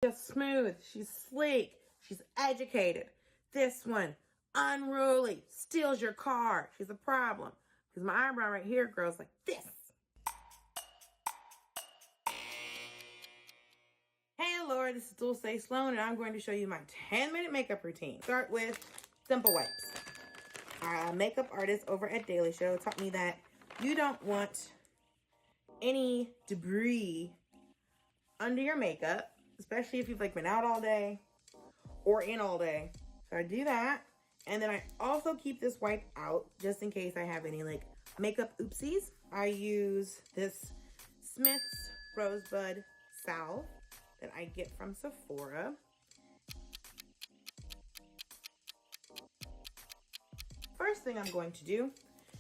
She's smooth, she's sleek, she's educated. This one, unruly, steals your car. She's a problem. Because my eyebrow right here grows like this. Hey Allure, this is Dulcé Sloan, and I'm going to show you my 10-minute makeup routine. Start with simple wipes. Makeup artist over at Daily Show taught me that you don't want any debris under your makeup, especially if you've been out all day or in all day. So I do that, and then I also keep this wipe out just in case I have any makeup oopsies. I use this Smith's Rosebud Salve that I get from Sephora. First thing I'm going to do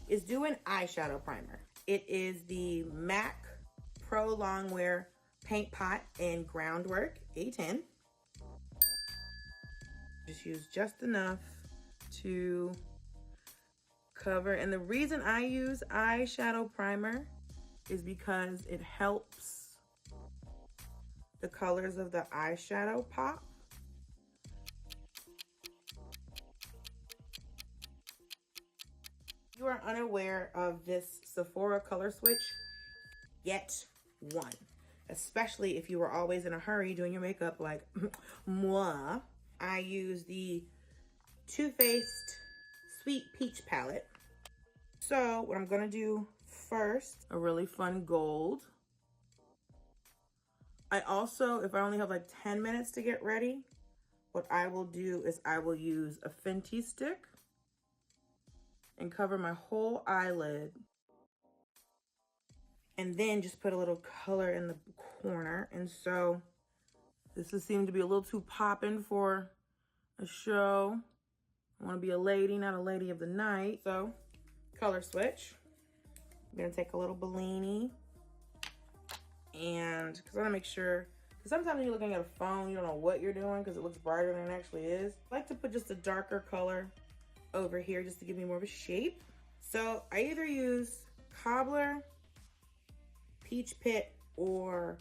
is do an eyeshadow primer. It is the MAC Pro Longwear Paint Pot in Groundwork A10. Just use just enough to cover. And the reason I use eyeshadow primer is because it helps the colors of the eyeshadow pop. If you are unaware of this Sephora color switch, get one. Especially if you were always in a hurry doing your makeup like moi. I use the Too Faced Sweet Peach palette. So what I'm gonna do first, a really fun gold. I also, if I only have 10 minutes to get ready, what I will do is I will use a Fenty stick and cover my whole eyelid. And then just put a little color in the corner. And so this has seemed to be a little too poppin' for a show. I want to be a lady, not a lady of the night. So color switch. I'm going to take a little Bellini. And because I want to make sure, because sometimes when you're looking at a phone, you don't know what you're doing because it looks brighter than it actually is. I like to put just a darker color over here just to give me more of a shape. So I either use Cobbler, Peach Pit, or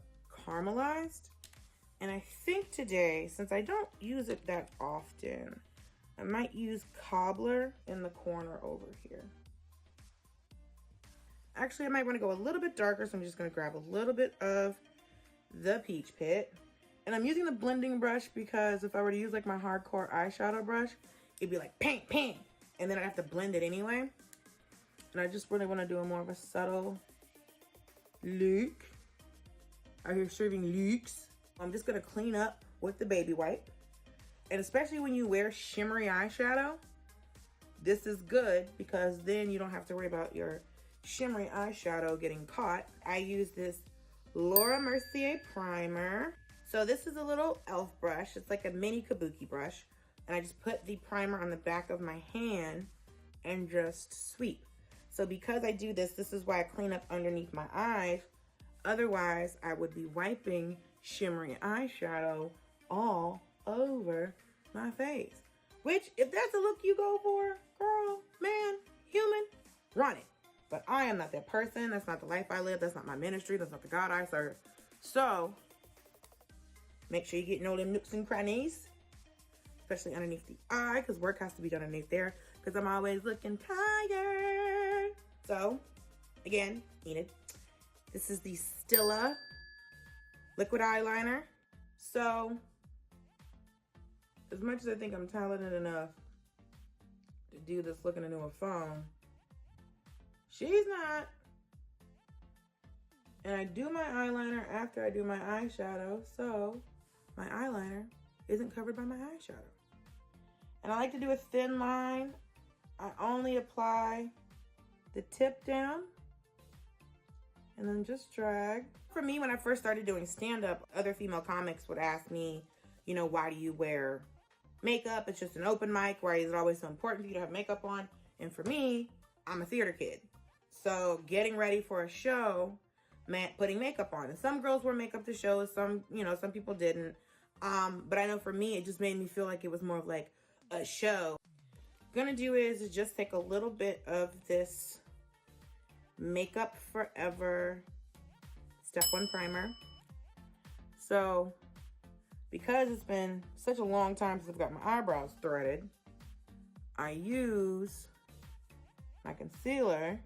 Caramelized. And I think today, since I don't use it that often, I might use Cobbler in the corner over here. Actually, I might want to go a little bit darker, so I'm just going to grab a little bit of the Peach Pit. And I'm using the blending brush because if I were to use my hardcore eyeshadow brush, it'd be like ping, ping. And then I'd have to blend it anyway. And I just really want to do a more of a subtle look. Out here serving looks. I'm just going to clean up with the baby wipe. And especially when you wear shimmery eyeshadow, this is good because then you don't have to worry about your shimmery eyeshadow getting caught. I use this Laura Mercier primer. So this is a little e.l.f. brush. It's like a mini kabuki brush. And I just put the primer on the back of my hand and just sweep. So because I do this, this is why I clean up underneath my eyes. Otherwise, I would be wiping shimmery eyeshadow all over my face. Which, if that's a look you go for, girl, man, human, run it. But I am not that person. That's not the life I live. That's not my ministry. That's not the God I serve. So, make sure you're getting all them nooks and crannies. Especially underneath the eye, because work has to be done underneath there. Because I'm always looking tired. So, again, Enid. This is the Stila liquid eyeliner. So, as much as I think I'm talented enough to do this looking into a phone, she's not. And I do my eyeliner after I do my eyeshadow, so my eyeliner isn't covered by my eyeshadow. And I like to do a thin line. I only apply the tip down and then just drag. For me, when I first started doing stand-up, other female comics would ask me, you know, why do you wear makeup? It's just an open mic. Why is it always so important for you to have makeup on? And for me, I'm a theater kid. So getting ready for a show meant putting makeup on. And some girls wear makeup to shows, some, you know, some people didn't. But I know for me, it just made me feel like it was more of like a show. What I'm gonna do is just take a little bit of this Makeup Forever Step 1 primer. So because it's been such a long time since I've got my eyebrows threaded, I use my concealer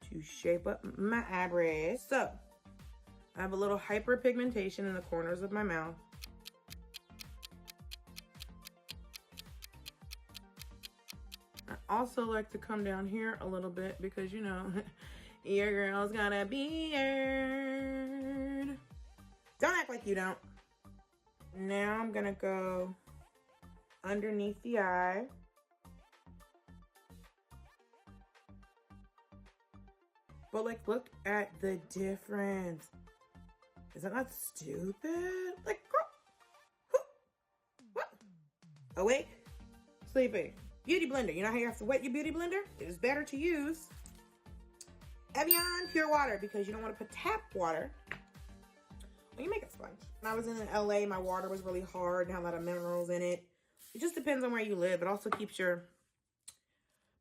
to shape up my eyebrows. So, I have a little hyperpigmentation in the corners of my mouth. I also like to come down here a little bit because, you know, your girl's got a beard. Don't act like you don't. Now I'm gonna go underneath the eye. But like, look at the difference. Is that not stupid? Like, girl, what? Awake, sleeping. Beauty blender. You know how you have to wet your beauty blender? It is better to use Evian pure water because you don't want to put tap water on your makeup sponge. When I was in LA, my water was really hard and had a lot of minerals in it. It just depends on where you live. It also keeps your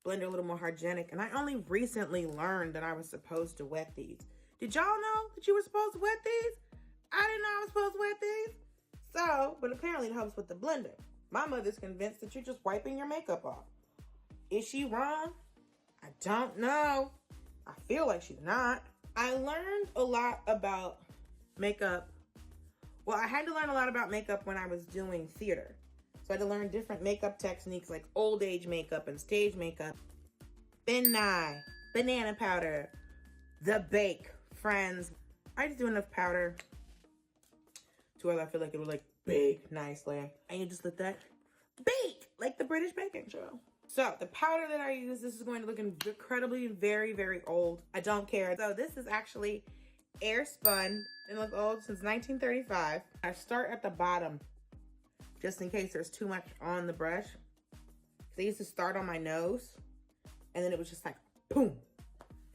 blender a little more hygienic. And I only recently learned that I was supposed to wet these. Did y'all know that you were supposed to wet these? I didn't know I was supposed to wet these. So, but apparently it helps with the blender. My mother's convinced that you're just wiping your makeup off. Is she wrong? I don't know. I feel like she's not. I learned a lot about makeup. Well, I had to learn a lot about makeup when I was doing theater. So I had to learn different makeup techniques like old age makeup and stage makeup. Thin eye, banana powder, the bake, friends. I just do enough powder to where I feel like it would like bake nicely. And you just let that bake like the British baking show. So the powder that I use, this is going to look incredibly very, very old. I don't care. So this is actually air spun and look old since 1935. I start at the bottom just in case there's too much on the brush. So I used to start on my nose and then it was just like boom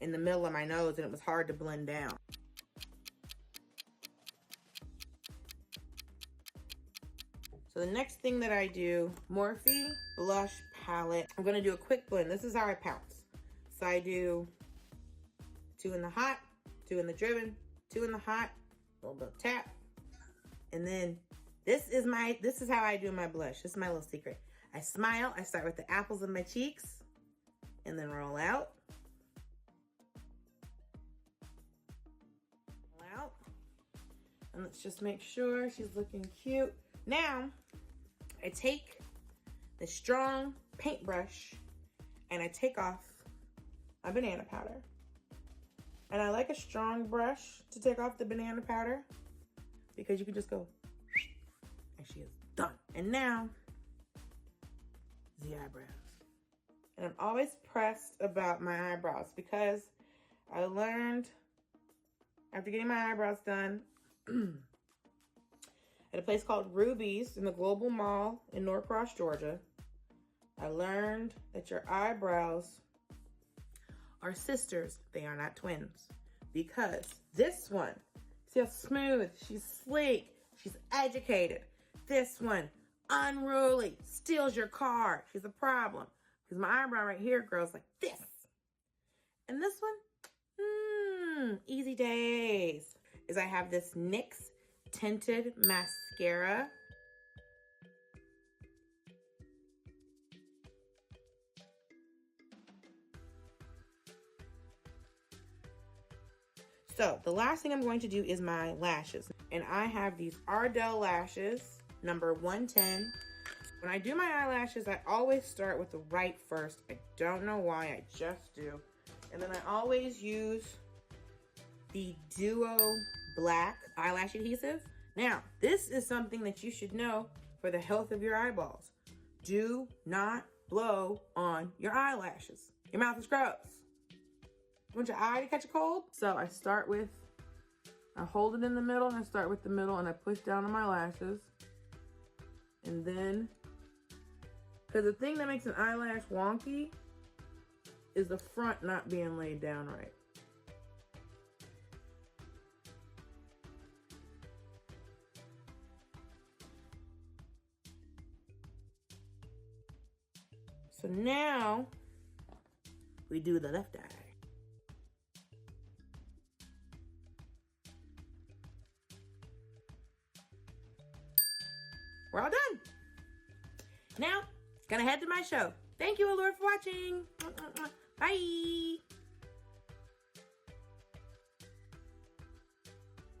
in the middle of my nose and it was hard to blend down. So the next thing that I do, Morphe blush palette. I'm gonna do a quick blend. This is how I pounce. So I do 2 in the hot, 2 in the driven, 2 in the hot, a little bit of tap. And then this is how I do my blush. This is my little secret. I smile, I start with the apples of my cheeks and then roll out. Roll out. And let's just make sure she's looking cute. Now, I take the strong paintbrush and I take off my banana powder. And I like a strong brush to take off the banana powder because you can just go and she is done. And now, the eyebrows. And I'm always pressed about my eyebrows because I learned after getting my eyebrows done at a place called Ruby's in the Global Mall in Norcross, Georgia, I learned that your eyebrows are sisters. They are not twins. Because this one, see how smooth, she's sleek, she's educated. This one, unruly, steals your car. She's a problem. Because my eyebrow right here grows like this. And this one, easy days. Is I have this NYX tinted mascara. So the last thing I'm going to do is my lashes. And I have these Ardell lashes, number 110. When I do my eyelashes, I always start with the right first. I don't know why, I just do. And then I always use the Duo Black eyelash adhesive. Now, this is something that you should know for the health of your eyeballs. Do not blow on your eyelashes. Your mouth is gross. You want your eye to catch a cold? So I hold it in the middle and I start with the middle and I push down on my lashes. And then, because the thing that makes an eyelash wonky is the front not being laid down right. So now we do the left eye. we're all done. Now, gonna head to my show. Thank you, Allure, for watching. Bye.